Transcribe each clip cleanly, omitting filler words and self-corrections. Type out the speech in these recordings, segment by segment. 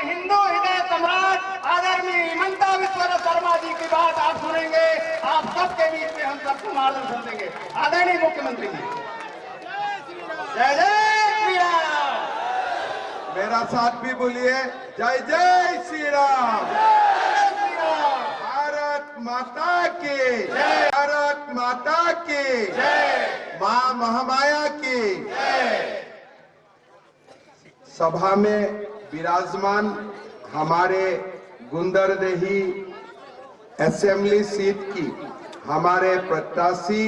हिंदू हृदय सम्राट आदरणीय हिमंता विश्व शर्मा जी की बात आप सुनेंगे। आप सबके बीच में हम सबको मार्गदर्शन देंगे। आदरणीय मुख्यमंत्री जी, जय जय श्री राम। मेरा साथ भी बोलिए, जय जय श्री राम। भारत माता की जय। भारत माता की जय। मां महामाया की जय। सभा में विराजमान हमारे गुंदरदेही असेंबली सीट की हमारे प्रत्याशी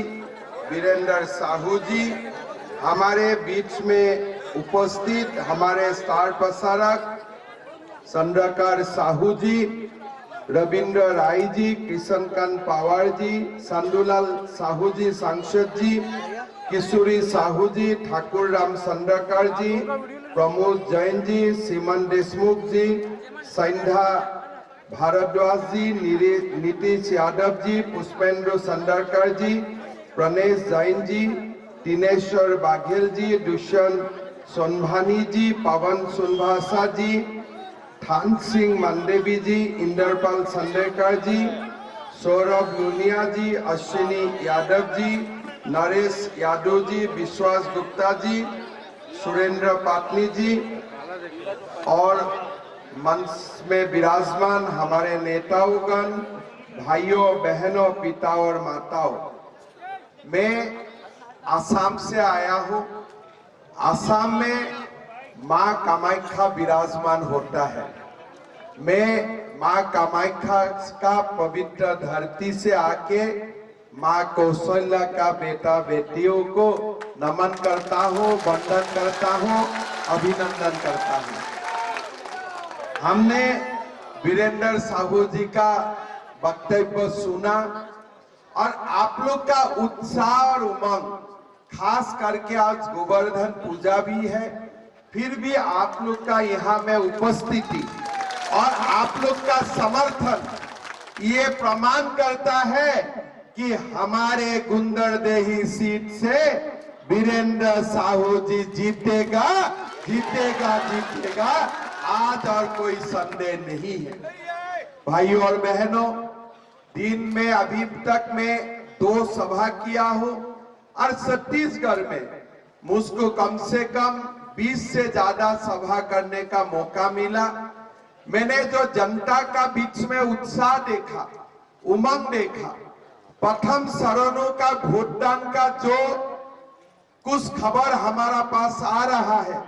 वीरेंद्र साहू जी, हमारे बीच में उपस्थित हमारे स्टार प्रसारक चंद्रकर साहू जी, रविंद्र राय जी, कृष्णकांत पवार जी, संदूलाल साहू जी सांसद जी, किशोरी साहू जी, ठाकुर राम चंद्रकर जी, प्रमोद जैन जी, सीमन देशमुख जी, संध्या भारद्वाज जी, नीतीश यादव जी, पुष्पेंद्र चंद्रकर जी, प्रणेश जैन जी, दिनेश्वर बाघेल जी, दुष्यंत सोनभानी जी, पवन सोनभाषा जी, थान सिंह मंदेवी जी, इंद्रपाल संडेकर जी, सौरभ लुनिया जी, अश्विनी यादव जी, नरेश यादव जी, विश्वास गुप्ता जी, सुरेंद्र पाटनी जी और मंच में विराजमान हमारे नेताओंगण, भाइयों बहनों, पिता और माताओं, मैं आसाम से आया हूँ। आसाम में माँ कामाख्या विराजमान होता है। मैं माँ कामाख्या का पवित्र धरती से आके माँ कौशल्या का बेटा बेटियों को नमन करता हूँ, वंदन करता हूँ, अभिनंदन करता हूँ। हमने वीरेंद्र साहू जी का वक्तव्य सुना और आप लोग का उत्साह और उमंग, खास करके आज गोवर्धन पूजा भी है, फिर भी आप लोग का यहाँ में उपस्थिति और आप लोग का समर्थन ये प्रमाण करता है कि हमारे गुंदरदेही सीट से वीरेंद्र साहू जी जीतेगा, जीतेगा, जीतेगा, आज और कोई संदेह नहीं है। भाइयों और बहनों, दिन में अभी तक मैं 2 सभा किया हूं और छत्तीसगढ़ में मुझको कम से कम 20 से ज्यादा सभा करने का मौका मिला। मैंने जो जनता का बीच में उत्साह देखा, उमंग देखा, प्रथम चरणों का वोटदान का जो कुछ खबर हमारा पास आ रहा है,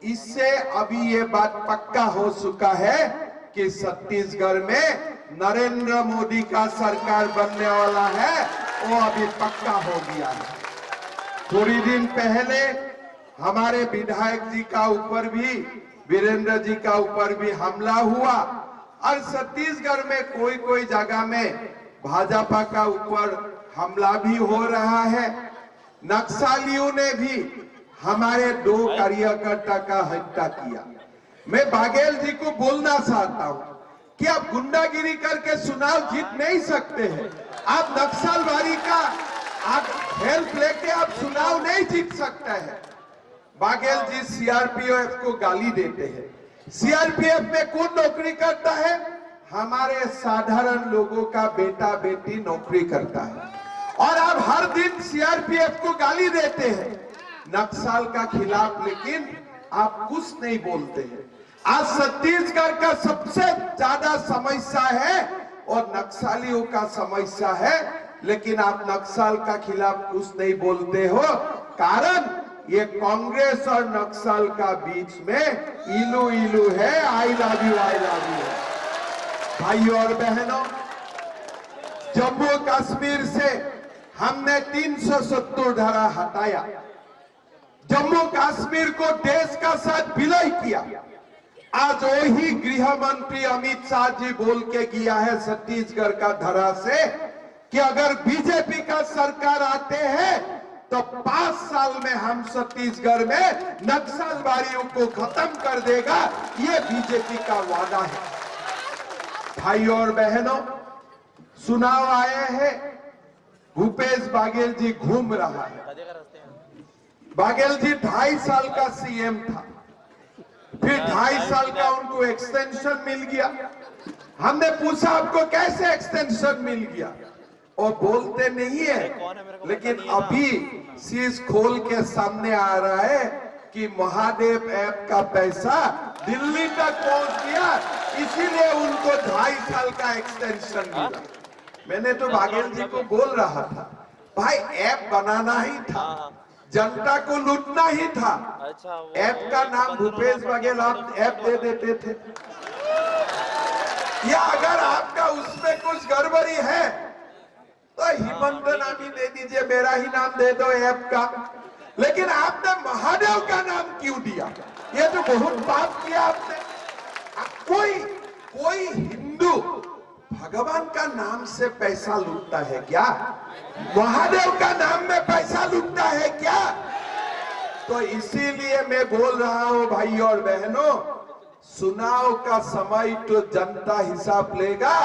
इससे अभी ये बात पक्का हो चुका है कि छत्तीसगढ़ में नरेंद्र मोदी का सरकार बनने वाला है, वो अभी पक्का हो गया है। थोड़ी दिन पहले हमारे विधायक जी का ऊपर भी, वीरेंद्र जी का ऊपर भी हमला हुआ और छत्तीसगढ़ में कोई जगह में भाजपा का ऊपर हमला भी हो रहा है। नक्सलियों ने भी हमारे 2 कार्यकर्ता का हत्या किया। मैं बाघेल जी को बोलना चाहता हूं कि आप गुंडागिरी करके चुनाव जीत नहीं सकते हैं। आप नक्सलवादी का आप हेल्प लेके आप चुनाव नहीं जीत सकते हैं। बाघेल जी सीआरपीएफ को गाली देते हैं। सीआरपीएफ में कौन नौकरी करता है? हमारे साधारण लोगों का बेटा बेटी नौकरी करता है और आप हर दिन सीआरपीएफ को गाली देते हैं नक्सल का खिलाफ, लेकिन आप कुछ नहीं बोलते हैं। आज छत्तीसगढ़ का सबसे ज्यादा समस्या है और नक्सलियों का समस्या है, लेकिन आप नक्सल का खिलाफ कुछ नहीं बोलते हो। कारण ये कांग्रेस और नक्सल का बीच में इलू इलू है, I love you, I love you. भाइयों और बहनों, जम्मू कश्मीर से हमने 370 धारा हटाया, जम्मू कश्मीर को देश का साथ विलय किया। आज वही गृह मंत्री अमित शाह जी बोल के गया है छत्तीसगढ़ का धरा से कि अगर बीजेपी का सरकार आते हैं तो 5 साल में हम छत्तीसगढ़ में नक्सलवादियों को खत्म कर देगा, ये बीजेपी का वादा है। भाइयों और बहनों, चुनाव आए हैं, भूपेश बाघेल जी घूम रहा है। बाघेल जी 2.5 साल का सीएम था, फिर 2.5 साल का उनको एक्सटेंशन मिल गया। हमने पूछा आपको कैसे एक्सटेंशन मिल गया, और बोलते नहीं है, लेकिन अभी शीश खोल के सामने आ रहा है कि महादेव ऐप का पैसा दिल्ली तक पहुंच गया, इसीलिए उनको 2.5 साल का एक्सटेंशन मिला। मैंने तो बाघेल जी को बोल रहा था, भाई ऐप बनाना ही था, जनता को लूटना ही था। ऐप का नाम भूपेश बघेल आप ऐप दे देते थे, या अगर आपका उसमें कुछ गड़बड़ी है तो हिमंत नाम ही दे दीजिए, मेरा ही नाम दे दो ऐप का। लेकिन आपने महादेव का नाम क्यों दिया? ये तो बहुत पाप किया आपने। कोई हिंदू भगवान का नाम से पैसा लूटता है क्या? महादेव का नाम में पैसा लूटता है क्या? तो इसीलिए मैं बोल रहा हूं भाई और बहनों, चुनाव का समय तो जनता हिसाब लेगा,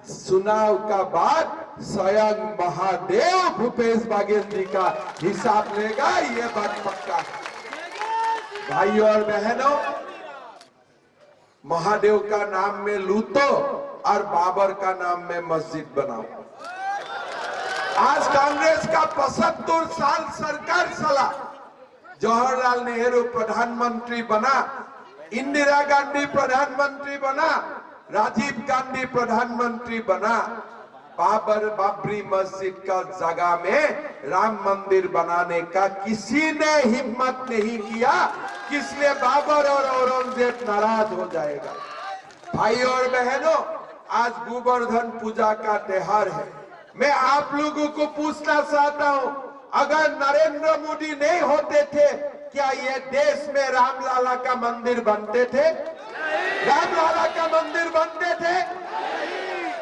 चुनाव का बाद स्वयं महादेव भूपेश बघेल जी का हिसाब लेगा, ये बात पक्का है। भाई और बहनों, महादेव का नाम में लूटो और बाबर का नाम में मस्जिद बनाओ। आज कांग्रेस का 75 साल सरकार चला, जवाहरलाल नेहरू प्रधानमंत्री बना, इंदिरा गांधी प्रधानमंत्री बना, राजीव गांधी प्रधानमंत्री बना। बाबरी मस्जिद का जगह में राम मंदिर बनाने का किसी ने हिम्मत नहीं किया, इसलिए बाबर और औरंगजेब नाराज हो जाएगा। भाई और बहनों, आज गोवर्धन पूजा का त्योहार है। मैं आप लोगों को पूछना चाहता हूं, अगर नरेंद्र मोदी नहीं होते थे, क्या ये देश में रामलाला का मंदिर बनते थे? रामलाला का मंदिर बनते थे?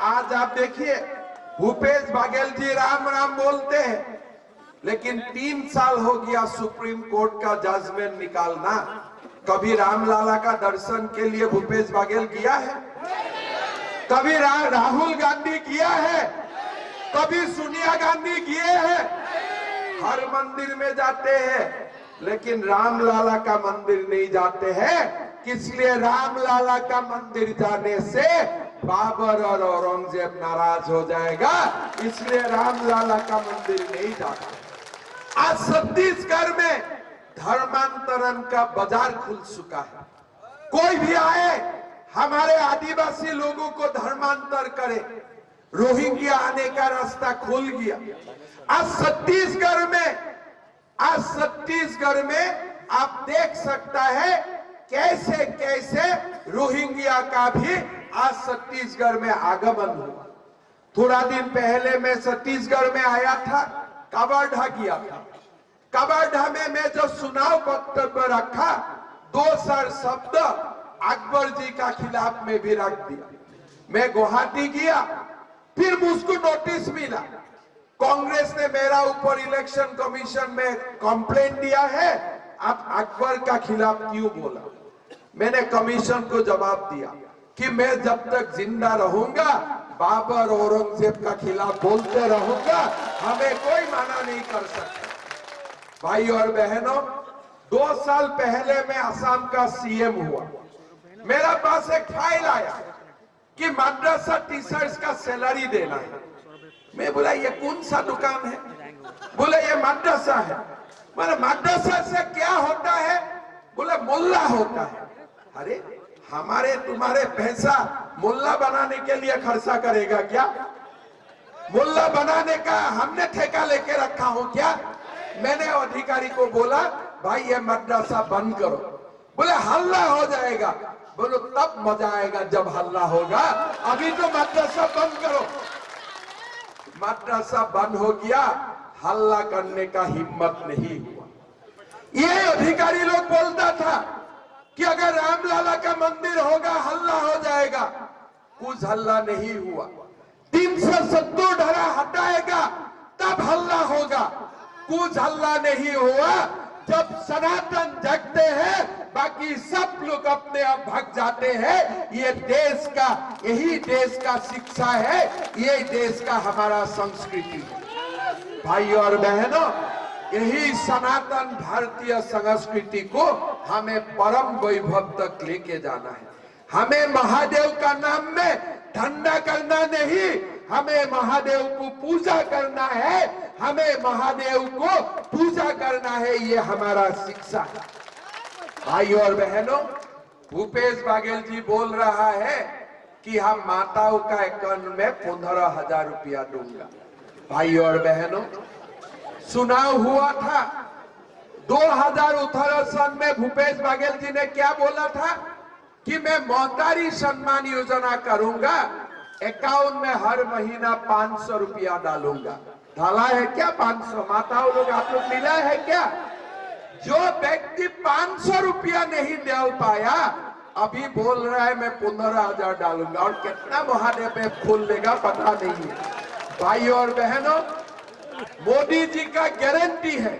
आज आप देखिए, भूपेश बघेल जी राम राम बोलते हैं, लेकिन 3 साल हो गया सुप्रीम कोर्ट का जजमेंट निकालना। कभी रामलाला का दर्शन के लिए भूपेश बघेल किया है? कभी राहुल गांधी किया है? कभी सोनिया गांधी किए हैं? हर मंदिर में जाते हैं, लेकिन रामलाला का मंदिर नहीं जाते हैं। इसलिए रामलाला का मंदिर जाने से बाबर और औरंगजेब नाराज हो जाएगा, इसलिए रामलाला का मंदिर नहीं जाता। आज छत्तीसगढ़ में धर्मांतरण का बाजार खुल चुका है। कोई भी आए, हमारे आदिवासी लोगों को धर्मांतर करे, रोहिंग्या आने का रास्ता खुल गया। आज छत्तीसगढ़ में आप देख सकता है कैसे कैसे रोहिंग्या का भी आज छत्तीसगढ़ में आगमन हुआ। थोड़ा दिन पहले मैं छत्तीसगढ़ में आया था, कवर्धा गया था। कवर्धा में मैं जो चुनाव वक्तव्य रखा, 2 शब्द अकबर जी का खिलाफ में भी रख दिया। मैं गुवाहाटी गया, फिर मुझको नोटिस मिला, कांग्रेस ने मेरा ऊपर इलेक्शन कमीशन में कंप्लेंट दिया है, आप अकबर का खिलाफ क्यों बोला? मैंने कमीशन को जवाब दिया कि मैं जब तक जिंदा रहूंगा बाबर औरंगजेब का खिलाफ बोलते रहूंगा, हमें कोई मना नहीं कर सकता। भाई और बहनों, 2 साल पहले मैं असम का सीएम हुआ। मेरा पास एक फाइल आया कि मद्रासा टीचर्स का सैलरी देना है। मैं बोला ये कौन सा दुकान है? बोले ये मद्रासा है। मैंने मद्रासा से क्या होता है? बोले मुल्ला होता है। अरे हमारे तुम्हारे पैसा मुल्ला बनाने के लिए खर्चा करेगा क्या? मुल्ला बनाने का हमने ठेका लेके रखा हो क्या? मैंने अधिकारी को बोला भाई ये मद्रासा बंद करो। बोले हल्ला हो जाएगा। बोलो तब मजा आएगा जब हल्ला होगा, अभी तो मद्रासा बंद करो। मद्रासा बंद हो गया, हल्ला करने का हिम्मत नहीं हुआ। ये अधिकारी लोग बोलता था कि अगर रामलाला का मंदिर होगा हल्ला हो जाएगा, कुछ हल्ला नहीं हुआ। 370 धारा हटाएगा तब हल्ला होगा, कुछ हल्ला नहीं हुआ। जब सनातन जगते हैं, बाकी सब लोग अपने आप भाग जाते हैं। ये देश का, यही देश का शिक्षा है, ये देश का हमारा संस्कृति है। भाई और बहनों, यही सनातन भारतीय संस्कृति को हमें परम वैभव तक लेके जाना है। हमें महादेव का नाम में धंधा करना नहीं, हमें महादेव को पूजा करना है, हमें महादेव को पूजा करना है, ये हमारा शिक्षा है। भाइयों और बहनों, भूपेश बघेल जी बोल रहा है कि हम माताओं का अकाउंट में 15,000 रुपया दूंगा। भाइयों और बहनों, चुनाव हुआ था 2018 सन में, भूपेश बघेल जी ने क्या बोला था कि मैं मोहतारी सम्मान योजना करूंगा, अकाउंट में हर महीना 500 रुपया डालूंगा। डाला है क्या 500? माताओं लोग, आप लोग मिला है क्या? जो व्यक्ति 500 रुपया नहीं डाल पाया, अभी बोल रहा है मैं 15,000 डालूंगा, और कितना महादेव पे फूल लेगा पता नहीं है। भाइयों और बहनों, मोदी जी का गारंटी है।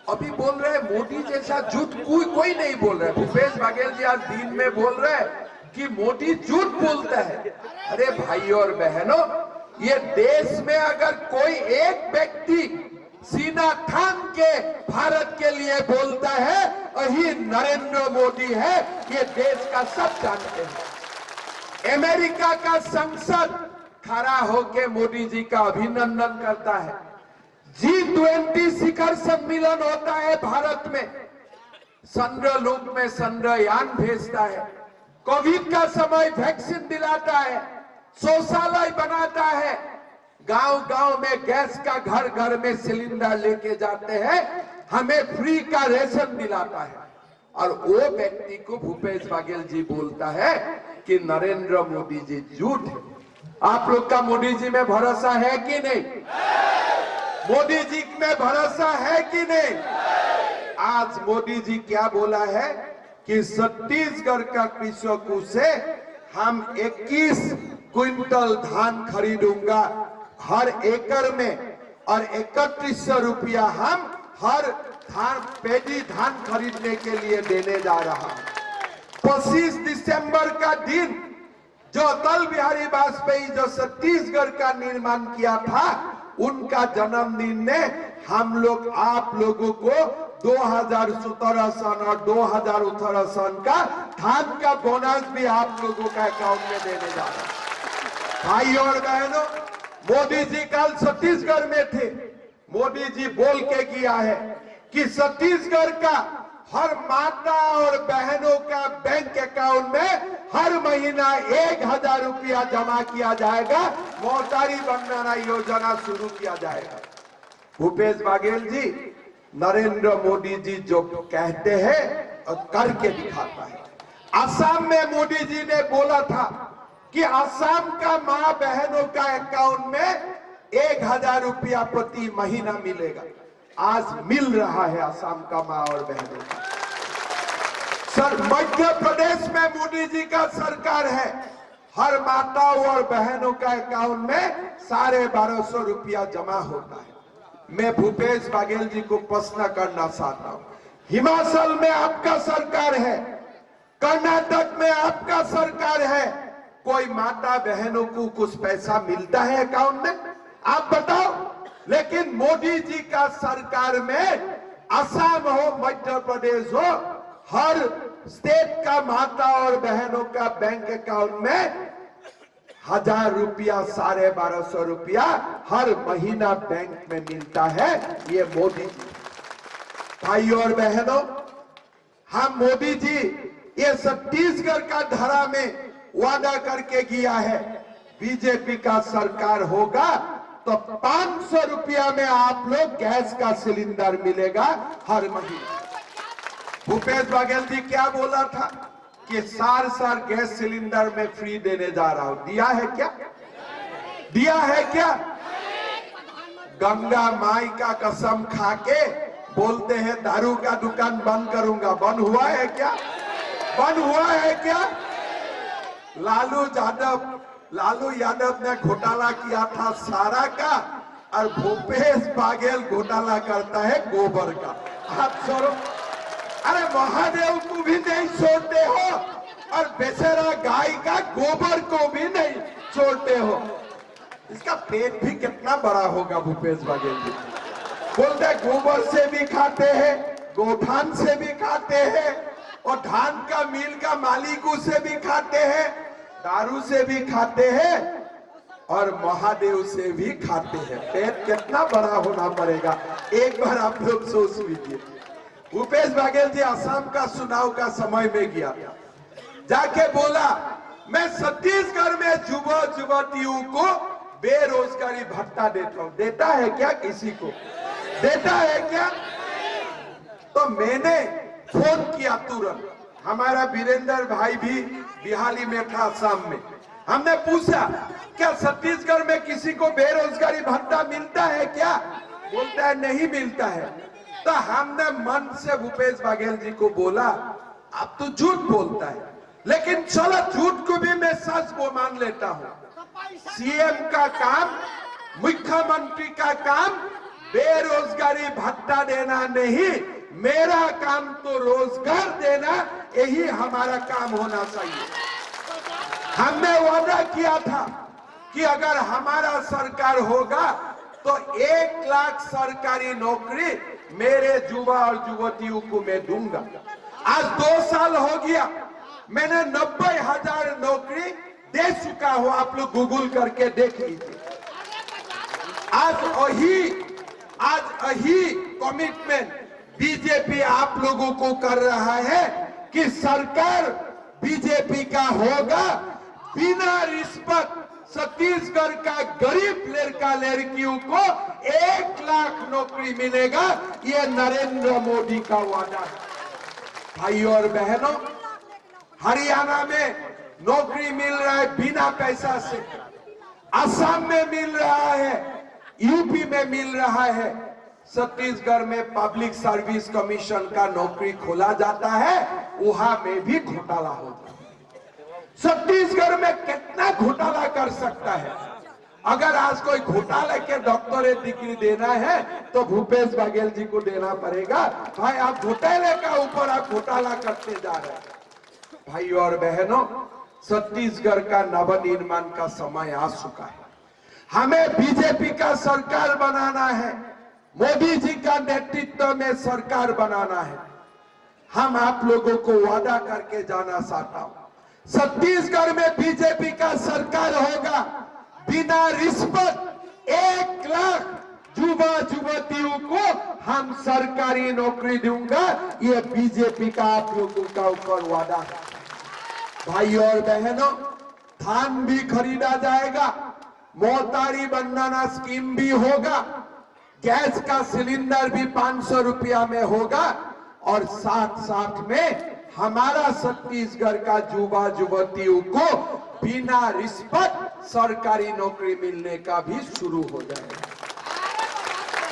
अभी बोल रहे हैं मोदी जैसा झूठ कोई नहीं बोल रहा है। भूपेश बघेल जी आज दिन में बोल रहे हैं कि मोदी झूठ बोलता है। अरे भाइयों और बहनों, ये देश में अगर कोई एक व्यक्ति सीना थाम के भारत के लिए बोलता है, वही नरेंद्र मोदी है। ये देश का सब जानते हैं। अमेरिका का संसद खड़ा होके मोदी जी का अभिनंदन करता है। G20 शिखर सम्मेलन होता है भारत में, चंद्रलोक में चंद्रयान भेजता है, कोविड का समय वैक्सीन दिलाता है, शौचालय बनाता है, गांव-गांव में गैस का घर-घर में सिलेंडर लेके जाते हैं, हमें फ्री का रेशन दिलाता है। और वो व्यक्ति को भूपेश बघेल जी बोलता है कि नरेंद्र मोदी जी झूठ है। आप लोग का मोदी जी में भरोसा है कि नहीं? मोदी जी में भरोसा है कि नहीं? आज मोदी जी क्या बोला है कि छत्तीसगढ़ का कृषकों से हम 21 क्विंटल धान खरीदूंगा हर एकड़ में, और 3100 रुपया हम हर पेडी धान खरीदने के लिए देने जा रहा हूं। 25 दिसंबर का दिन, जो अटल बिहारी वाजपेयी जो छत्तीसगढ़ का निर्माण किया था, उनका जन्मदिन ने हम लोग आप लोगों को 2017 सन और 2018 सन का धान का बोनस भी आप लोगों का अकाउंट में देने जा रहा है। भाइयों और बहनों, मोदी जी कल छत्तीसगढ़ में थे। मोदी जी बोल के किया है कि छत्तीसगढ़ का हर माता और बहनों का बैंक अकाउंट में हर महीना 1,000 रुपया जमा किया जाएगा, मोहतारी बनाना योजना शुरू किया जाएगा। भूपेश बघेल जी, नरेंद्र मोदी जी जो कहते हैं और करके दिखाता है। असम में मोदी जी ने बोला था कि असम का मां बहनों का अकाउंट में 1,000 रुपया प्रति महीना मिलेगा। आज मिल रहा है असम का मां और बहनों का। सर, मध्य प्रदेश में मोदी जी का सरकार है, हर माताओं और बहनों का अकाउंट में 1250 रुपया जमा होता है। मैं भूपेश बघेल जी को प्रश्न करना चाहता हूं, हिमाचल में आपका सरकार है, कर्नाटक में आपका सरकार है, कोई माता बहनों को कुछ पैसा मिलता है अकाउंट में? आप बताओ। लेकिन मोदी जी का सरकार में असम हो, मध्य प्रदेश हो, हर स्टेट का माता और बहनों का बैंक अकाउंट में 1,000 रुपया 1250 रुपया हर महीना बैंक में मिलता है। ये मोदी जी। भाइयों और बहनों, हम मोदी जी ये छत्तीसगढ़ का धारा में वादा करके गया है, बीजेपी का सरकार होगा तो 500 रुपया में आप लोग गैस का सिलेंडर मिलेगा हर महीने। भूपेश बघेल जी क्या बोला था कि सार गैस सिलेंडर में फ्री देने जा रहा हूं। दिया है क्या? दिया है क्या? गंगा माई का कसम खा के बोलते हैं दारू का दुकान बंद करूंगा। बंद हुआ है क्या? बंद हुआ है क्या? लालू यादव ने घोटाला किया था सारा का, और भूपेश बघेल घोटाला करता है गोबर का। हाथ छोड़ो। अरे महादेव को भी नहीं छोड़ते हो, और बेचारा गाय का गोबर को भी नहीं छोड़ते हो। इसका पेट भी कितना बड़ा होगा भूपेश बघेल जी। बोलते हैं गोबर से भी खाते हैं, गोठान से भी खाते हैं, और धान का मिल का मालिकों से भी खाते हैं, दारू से भी खाते हैं, और महादेव से भी खाते हैं। पेट कितना बड़ा होना पड़ेगा, एक बार आप लोग सोच लीजिए। भूपेश बघेल जी असम का चुनाव का समय में गया, जाके बोला मैं छत्तीसगढ़ में युवक युवतियों को बेरोजगारी भत्ता देता हूं। देता है क्या? किसी को देता है क्या? तो मैंने फोन किया तुरंत, हमारा वीरेंद्र भाई भी बिहाली में था असम में, हमने पूछा क्या छत्तीसगढ़ में किसी को बेरोजगारी भत्ता मिलता है क्या? बोलता है नहीं मिलता है। तो हमने मन से भूपेश बघेल जी को बोला अब तो झूठ बोलता है, लेकिन चलो झूठ को भी मैं सच वो मान लेता हूं। सीएम का काम, मुख्यमंत्री का काम बेरोजगारी भत्ता देना नहीं, मेरा काम तो रोजगार देना, यही हमारा काम होना चाहिए। हमने वादा किया था कि अगर हमारा सरकार होगा तो 1 लाख सरकारी नौकरी मेरे युवा और युवतियों को मैं दूंगा। आज 2 साल हो गया, मैंने 90,000 नौकरी दे चुका हूं, आप लोग गूगल करके देख लीजिए। आज यही कमिटमेंट बीजेपी आप लोगों को कर रहा है कि सरकार बीजेपी का होगा, बिना रिश्वत छत्तीसगढ़ का गरीब लड़का लड़कियों को 1 लाख नौकरी मिलेगा, ये नरेंद्र मोदी का वादा है। भाइयों और बहनों, हरियाणा में नौकरी मिल रहा है बिना पैसा से, असम में मिल रहा है, यूपी में मिल रहा है, छत्तीसगढ़ में पब्लिक सर्विस कमीशन का नौकरी खोला जाता है, वहां में भी घोटाला होता है। छत्तीसगढ़ में कितना घोटाला कर सकता है? अगर आज कोई घोटाला के डॉक्टरेट डिग्री देना है तो भूपेश बघेल जी को देना पड़ेगा। भाई आप घोटाले का ऊपर आप घोटाला करते जा रहे हैं। भाइयों और बहनों, छत्तीसगढ़ का नवनिर्माण का समय आ चुका है। हमें बीजेपी का सरकार बनाना है, मोदी जी का नेतृत्व में सरकार बनाना है। हम आप लोगों को वादा करके जाना चाहता हूं, छत्तीसगढ़ में बीजेपी का सरकार होगा, बिना रिश्वत 1 लाख युवा युवतियों को हम सरकारी नौकरी दूंगा, ये बीजेपी का आप लोगों का ऊपर वादा है। भाइयों और बहनों, धान भी खरीदा जाएगा, मोहतारी बंधना स्कीम भी होगा, गैस का सिलेंडर भी 500 रुपया में होगा, और साथ साथ में हमारा छत्तीसगढ़ का युवा युवतियों को बिना रिश्वत सरकारी नौकरी मिलने का भी शुरू हो जाएगा।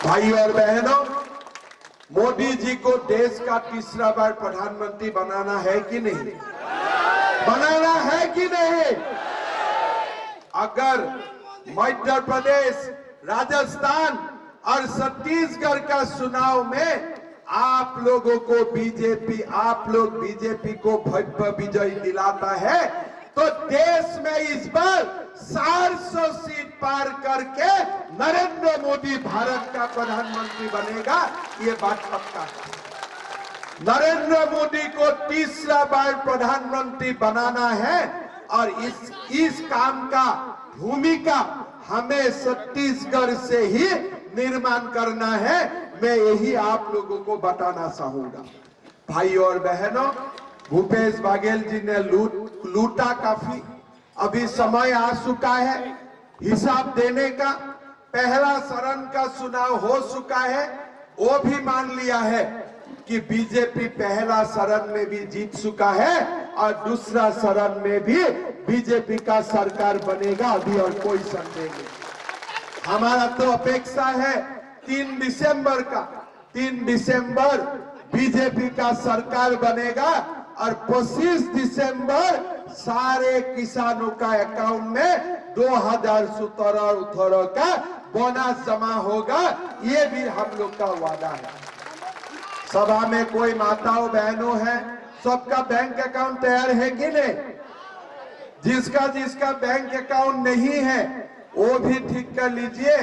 भाइयों और बहनों, मोदी जी को देश का तीसरा बार प्रधानमंत्री बनाना है कि नहीं? बनाना है कि नहीं? अगर मध्य प्रदेश, राजस्थान और छत्तीसगढ़ का चुनाव में आप लोगों को आप लोग बीजेपी को भव्य विजय दिलाता है तो देश में इस बार 400 सीट पार करके नरेंद्र मोदी भारत का प्रधानमंत्री बनेगा, ये बात पक्का है। नरेंद्र मोदी को तीसरा बार प्रधानमंत्री बनाना है, और इस काम का भूमिका हमें छत्तीसगढ़ से ही निर्माण करना है। मैं यही आप लोगों को बताना चाहूंगा। भाइयों और बहनों, भूपेश बघेल जी ने लूटा काफी, अभी समय आ चुका है हिसाब देने का। पहला चरण का चुनाव हो चुका है, वो भी मान लिया है कि बीजेपी पहला चरण में भी जीत चुका है, और दूसरा चरण में भी बीजेपी का सरकार बनेगा, अभी और कोई संदेह नहीं। हमारा तो अपेक्षा है 3 दिसंबर का, 3 दिसंबर बीजेपी का सरकार बनेगा, और 25 दिसंबर सारे किसानों का अकाउंट में 2017 का बोनस जमा होगा, ये भी हम लोग का वादा है। सभा में कोई माताओं बहनों हैं, सबका बैंक अकाउंट तैयार है कि नहीं? जिसका बैंक अकाउंट नहीं है वो भी ठीक कर लीजिए।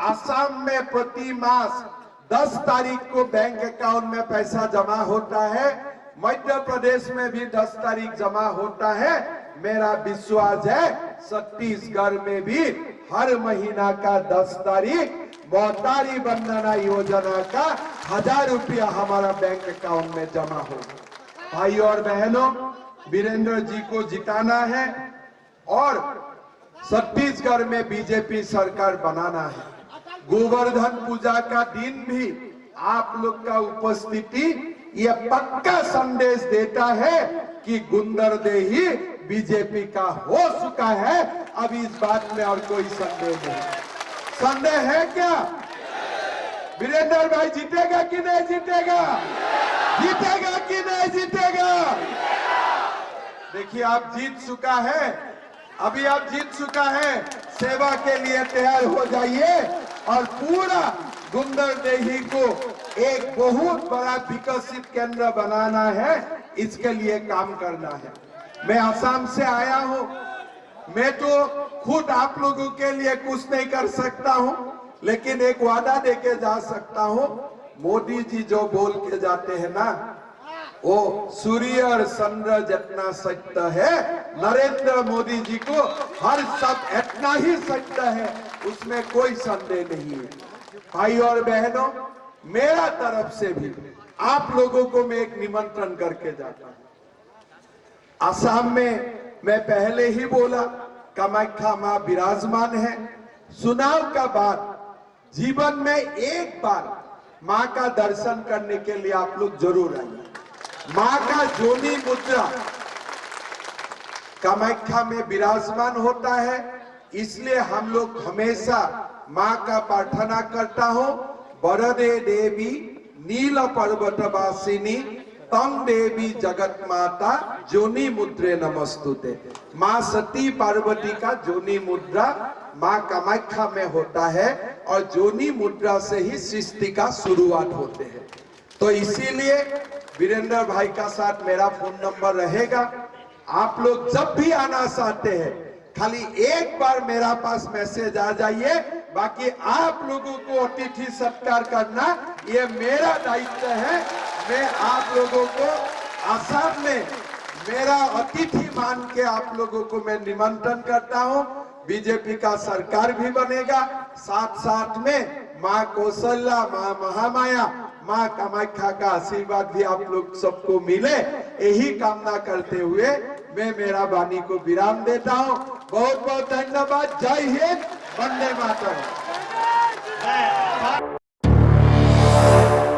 असम में प्रति मास 10 तारीख को बैंक अकाउंट में पैसा जमा होता है। मध्य प्रदेश में भी 10 तारीख जमा होता है। मेरा विश्वास है छत्तीसगढ़ में भी हर महीना का 10 तारीख मोहतारी वंदना योजना का 1000 रुपया हमारा बैंक अकाउंट में जमा होगा। भाई और बहनों, वीरेंद्र जी को जिताना है और छत्तीसगढ़ में बीजेपी सरकार बनाना है। गोवर्धन पूजा का दिन भी आप लोग का उपस्थिति ये पक्का संदेश देता है कि गुंडरदेही बीजेपी का हो चुका है। अब इस बात में और कोई संदेह नहीं। संदेह है क्या? वीरेंद्र भाई जीतेगा कि नहीं जीतेगा? जीतेगा कि नहीं जीतेगा? देखिए, आप जीत चुका है, अभी आप जीत चुका है। सेवा के लिए तैयार हो जाइए और पूरा गुंडरदेही को एक बहुत बड़ा विकसित केंद्र बनाना है। इसके लिए काम करना है। मैं असम से आया हूं। मैं तो खुद आप लोगों के लिए कुछ नहीं कर सकता हूं, लेकिन एक वादा देके जा सकता हूं। मोदी जी जो बोल के जाते हैं ना, वो सूर्य और चंद्र जितना सत्य है, नरेंद्र मोदी जी को हर सब इतना ही सत्य है, उसमें कोई संदेह नहीं है। भाई और बहनों, मेरा तरफ से भी आप लोगों को मैं एक निमंत्रण करके जाता हूं। असम में मैं पहले ही बोला, कामाख्या मां विराजमान है। चुनाव का बाद जीवन में एक बार मां का दर्शन करने के लिए आप लोग जरूर आइए। मां का जोनी मुद्रा कामाख्या में विराजमान होता है, इसलिए हम लोग हमेशा मां का प्रार्थना करता हूं। वरदे देवी नील पर्वत वासिनी तम देवी जगत माता जोनी मुद्रे नमस्तुते। मां सती पार्वती का जोनी मुद्रा मां कामाख्या में होता है और जोनी मुद्रा से ही सृष्टि का शुरुआत होते हैं। तो इसीलिए वीरेंद्र भाई का साथ मेरा फोन नंबर रहेगा। आप लोग जब भी आना चाहते हैं, खाली एक बार मेरा पास मैसेज आ जाइए। बाकी आप लोगों को अतिथि सत्कार करना ये मेरा दायित्व है। मैं आप लोगों को असम में मेरा अतिथि मान के आप लोगों को मैं निमंत्रण करता हूं। बीजेपी का सरकार भी बनेगा, साथ साथ में मां कौशल्या, मां महामाया, मां कामाख्या का आशीर्वाद भी आप लोग सबको मिले, यही कामना करते हुए मैं मेरा वाणी को विराम देता हूं। बहुत बहुत धन्यवाद। जय हिंद, वंदे मातरम।